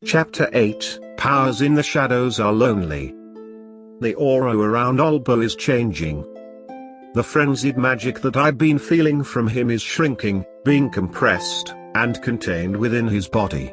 Chapter 8, Powers in the Shadows Are Lonely. The aura around Olbo is changing. The frenzied magic that I've been feeling from him is shrinking, being compressed, and contained within his body.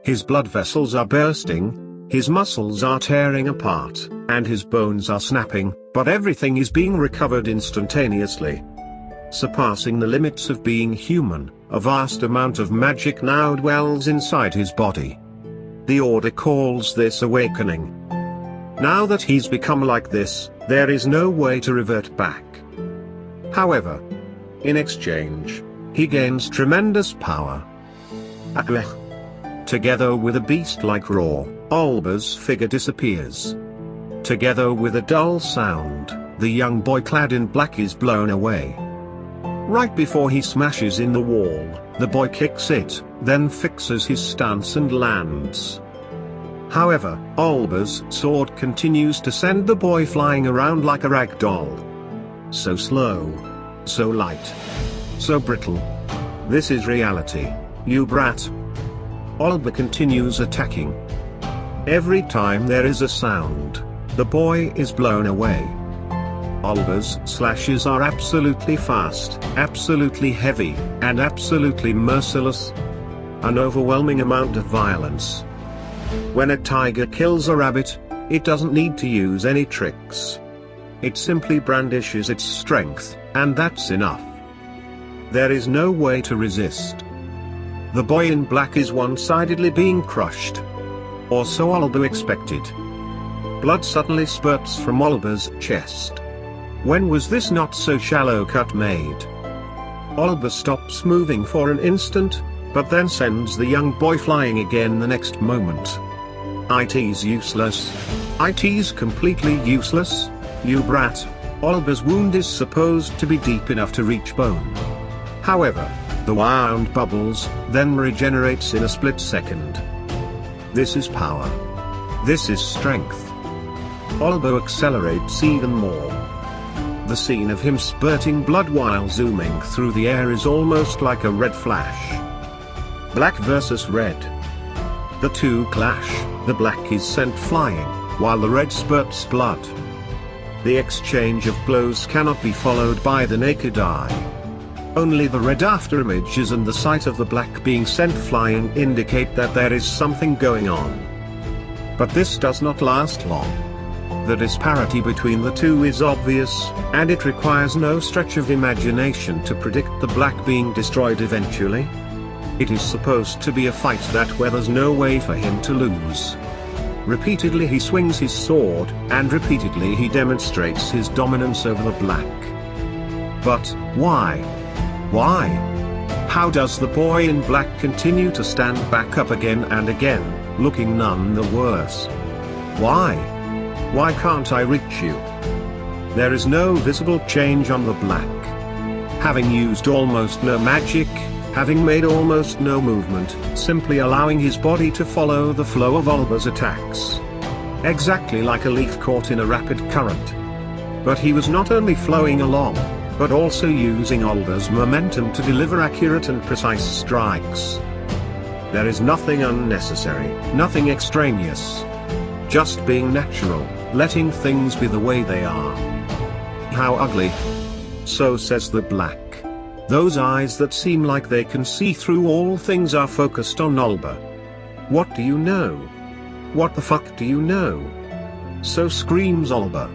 His blood vessels are bursting, his muscles are tearing apart, and his bones are snapping, but everything is being recovered instantaneously. Surpassing the limits of being human, a vast amount of magic now dwells inside his body. The Order calls this awakening. Now that he's become like this, there is no way to revert back. However, in exchange, he gains tremendous power. Together with a beast-like roar, Olbo's figure disappears. Together with a dull sound, the young boy clad in black is blown away. Right before he smashes in the wall, the boy kicks it, then fixes his stance and lands. However, Olbo's sword continues to send the boy flying around like a rag doll. So slow. So light. So brittle. This is reality, you brat. Olbo continues attacking. Every time there is a sound, the boy is blown away. Olbo's slashes are absolutely fast, absolutely heavy, and absolutely merciless. An overwhelming amount of violence. When a tiger kills a rabbit, it doesn't need to use any tricks. It simply brandishes its strength, and that's enough. There is no way to resist. The boy in black is one-sidedly being crushed. Or so Olbo expected. Blood suddenly spurts from Olbo's chest. When was this not so shallow cut made? Olbo stops moving for an instant, but then sends the young boy flying again the next moment. It's useless. It's completely useless, you brat. Olbo's wound is supposed to be deep enough to reach bone. However, the wound bubbles, then regenerates in a split second. This is power. This is strength. Olbo accelerates even more. The scene of him spurting blood while zooming through the air is almost like a red flash. Black versus red. The two clash, the black is sent flying, while the red spurts blood. The exchange of blows cannot be followed by the naked eye. Only the red afterimages and the sight of the black being sent flying indicate that there is something going on. But this does not last long. The disparity between the two is obvious, and it requires no stretch of imagination to predict the black being destroyed eventually. It is supposed to be a fight that where there's no way for him to lose. Repeatedly he swings his sword, and repeatedly he demonstrates his dominance over the black. But, why? Why? How does the boy in black continue to stand back up again and again, looking none the worse? Why? Why can't I reach you? There is no visible change on the black. Having used almost no magic, having made almost no movement, simply allowing his body to follow the flow of Olbo's attacks. Exactly like a leaf caught in a rapid current. But he was not only flowing along, but also using Olbo's momentum to deliver accurate and precise strikes. There is nothing unnecessary, nothing extraneous. Just being natural, letting things be the way they are. How ugly. So says the black. Those eyes that seem like they can see through all things are focused on Olbo. What do you know? What the fuck do you know? So screams Olbo.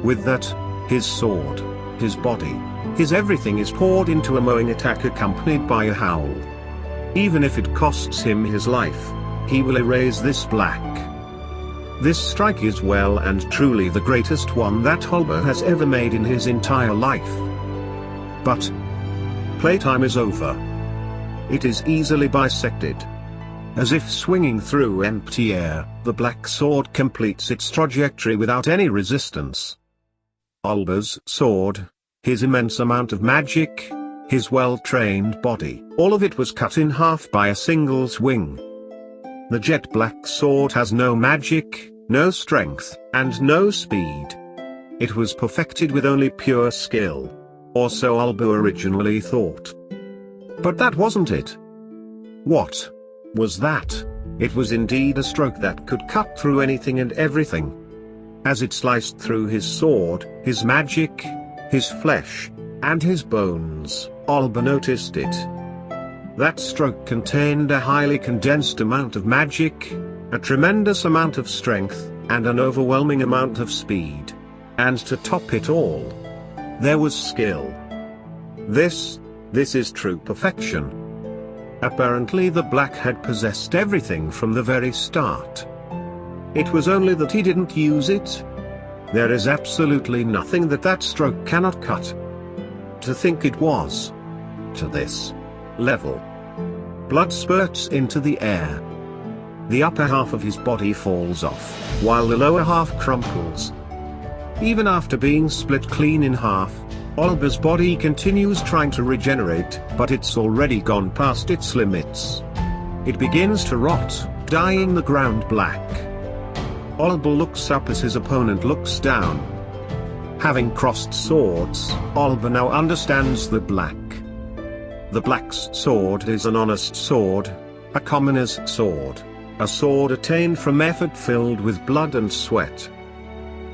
With that, his sword, his body, his everything is poured into a mowing attack accompanied by a howl. Even if it costs him his life, he will erase this black. This strike is well and truly the greatest one that Olbo has ever made in his entire life. But playtime is over. It is easily bisected. As if swinging through empty air, the black sword completes its trajectory without any resistance. Olbo's sword, his immense amount of magic, his well-trained body, all of it was cut in half by a single swing. The jet black sword has no magic, no strength, and no speed. It was perfected with only pure skill. Or so Olbo originally thought. But that wasn't it. What was that? It was indeed a stroke that could cut through anything and everything. As it sliced through his sword, his magic, his flesh, and his bones, Olber noticed it. That stroke contained a highly condensed amount of magic, a tremendous amount of strength, and an overwhelming amount of speed. And to top it all, there was skill. This is true perfection. Apparently the Black had possessed everything from the very start. It was only that he didn't use it. There is absolutely nothing that stroke cannot cut. To think it was to this level. Blood spurts into the air. The upper half of his body falls off, while the lower half crumples. Even after being split clean in half, Olber's body continues trying to regenerate, but it's already gone past its limits. It begins to rot, dyeing the ground black. Olber looks up as his opponent looks down. Having crossed swords, Olber now understands the Black. The Black's sword is an honest sword, a commoner's sword, a sword attained from effort filled with blood and sweat.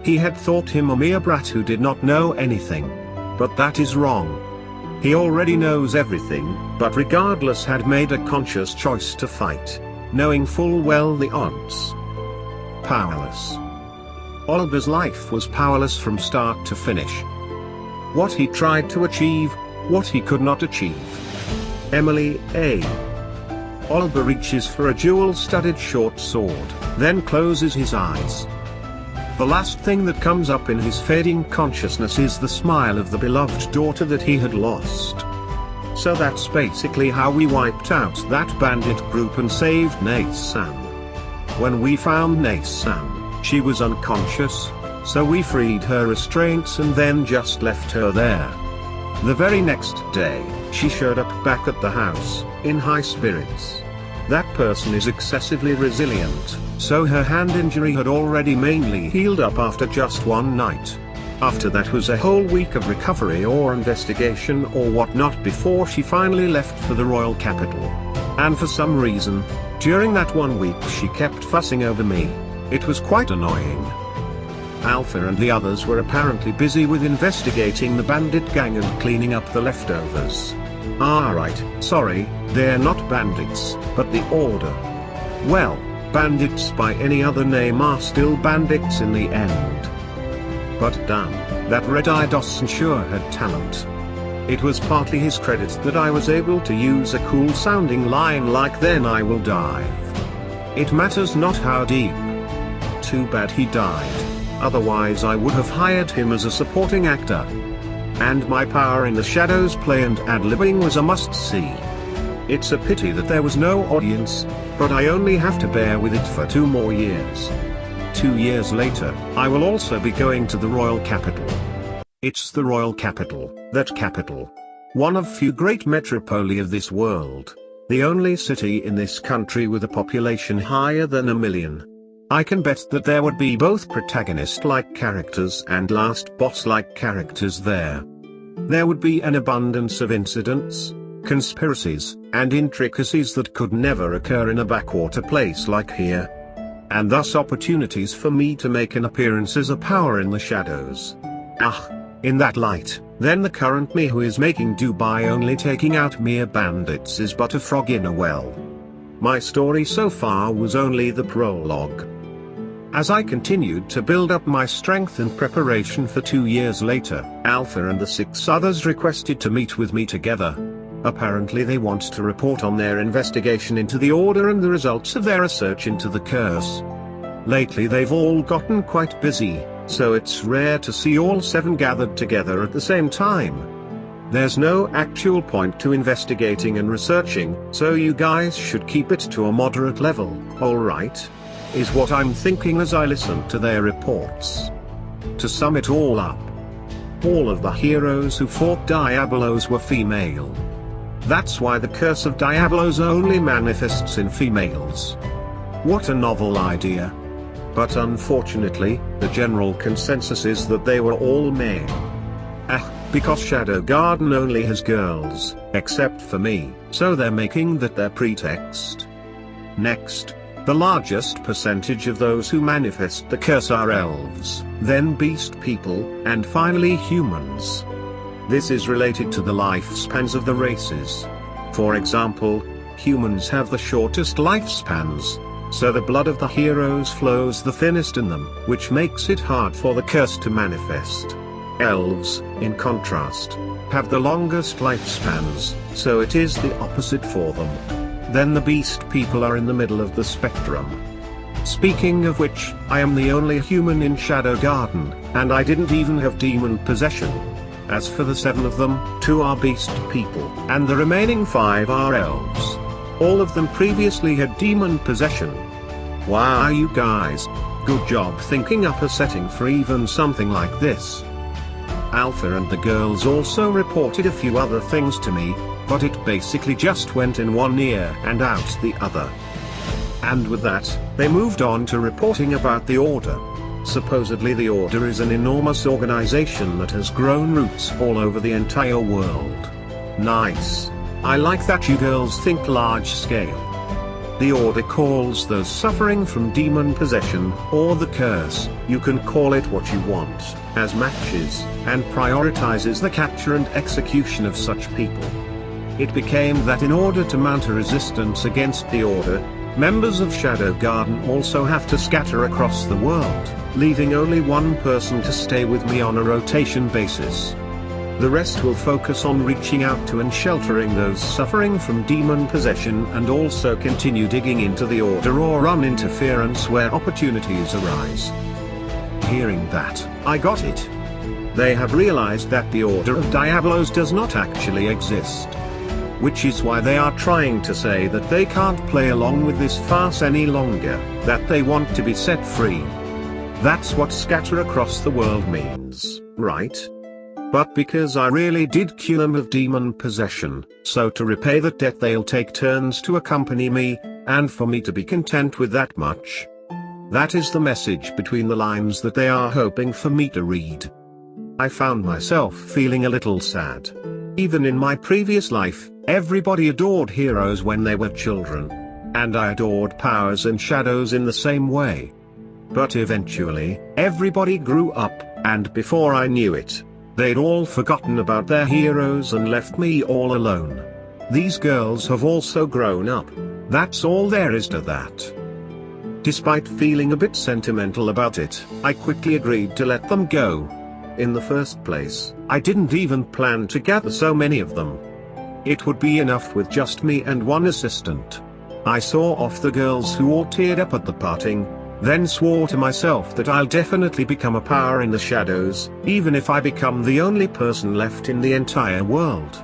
He had thought him a mere brat who did not know anything. But that is wrong. He already knows everything, but regardless had made a conscious choice to fight, knowing full well the odds. Powerless. Olber's life was powerless from start to finish. What he tried to achieve, what he could not achieve. Emily A. Olber reaches for a jewel-studded short sword, then closes his eyes. The last thing that comes up in his fading consciousness is the smile of the beloved daughter that he had lost. So that's basically how we wiped out that bandit group and saved Nae-san. When we found Nae-san, she was unconscious, so we freed her restraints and then just left her there. The very next day, she showed up back at the house, in high spirits. That person is excessively resilient, so her hand injury had already mainly healed up after just one night. After that was a whole week of recovery or investigation or whatnot before she finally left for the royal capital. And for some reason, during that 1 week she kept fussing over me. It was quite annoying. Alpha and the others were apparently busy with investigating the bandit gang and cleaning up the leftovers. Right, sorry, they're not bandits, but the Order. Well, bandits by any other name are still bandits in the end. But damn, that Red-Eye Dawson sure had talent. It was partly his credit that I was able to use a cool-sounding line like "then I will dive." It matters not how deep. Too bad he died. Otherwise I would have hired him as a supporting actor. And my power in the shadows play and ad-libbing was a must-see. It's a pity that there was no audience, but I only have to bear with it for 2 more years. 2 years later, I will also be going to the royal capital. It's the royal capital, that capital. One of few great metropoli of this world. The only city in this country with a population higher than 1 million. I can bet that there would be both protagonist-like characters and last boss-like characters there. There would be an abundance of incidents, conspiracies, and intricacies that could never occur in a backwater place like here. And thus opportunities for me to make an appearance as a power in the shadows. In that light, then the current me who is making do by only taking out mere bandits is but a frog in a well. My story so far was only the prologue. As I continued to build up my strength in preparation for 2 years later, Alpha and the 6 others requested to meet with me together. Apparently they want to report on their investigation into the Order and the results of their research into the curse. Lately they've all gotten quite busy, so it's rare to see all 7 gathered together at the same time. There's no actual point to investigating and researching, so you guys should keep it to a moderate level, alright? Is what I'm thinking as I listen to their reports. To sum it all up, all of the heroes who fought Diabolos were female. That's why the curse of Diabolos only manifests in females. What a novel idea. But unfortunately, the general consensus is that they were all male. Because Shadow Garden only has girls, except for me, so they're making that their pretext. Next. The largest percentage of those who manifest the curse are elves, then beast people, and finally humans. This is related to the lifespans of the races. For example, humans have the shortest lifespans, so the blood of the heroes flows the thinnest in them, which makes it hard for the curse to manifest. Elves, in contrast, have the longest lifespans, so it is the opposite for them. Then the beast people are in the middle of the spectrum. Speaking of which, I am the only human in Shadow Garden, and I didn't even have demon possession. As for the 7 of them, 2 are beast people, and the remaining 5 are elves. All of them previously had demon possession. Wow, you guys. Good job thinking up a setting for even something like this. Alpha and the girls also reported a few other things to me, but it basically just went in one ear and out the other. And with that, they moved on to reporting about the Order. Supposedly the Order is an enormous organization that has grown roots all over the entire world. Nice. I like that you girls think large scale. The Order calls those suffering from demon possession, or the curse, you can call it what you want, as matches, and prioritizes the capture and execution of such people. It became that in order to mount a resistance against the Order, members of Shadow Garden also have to scatter across the world, leaving only one person to stay with me on a rotation basis. The rest will focus on reaching out to and sheltering those suffering from demon possession and also continue digging into the Order or run interference where opportunities arise. Hearing that, I got it. They have realized that the Order of Diablos does not actually exist. Which is why they are trying to say that they can't play along with this farce any longer, that they want to be set free. That's what scatter across the world means, right? But because I really did cure them of demon possession, so to repay that debt they'll take turns to accompany me, and for me to be content with that much. That is the message between the lines that they are hoping for me to read. I found myself feeling a little sad. Even in my previous life, everybody adored heroes when they were children. And I adored powers and shadows in the same way. But eventually, everybody grew up, and before I knew it, they'd all forgotten about their heroes and left me all alone. These girls have also grown up. That's all there is to that. Despite feeling a bit sentimental about it, I quickly agreed to let them go. In the first place, I didn't even plan to gather so many of them. It would be enough with just me and one assistant. I saw off the girls who all teared up at the parting, then swore to myself that I'll definitely become a power in the shadows, even if I become the only person left in the entire world.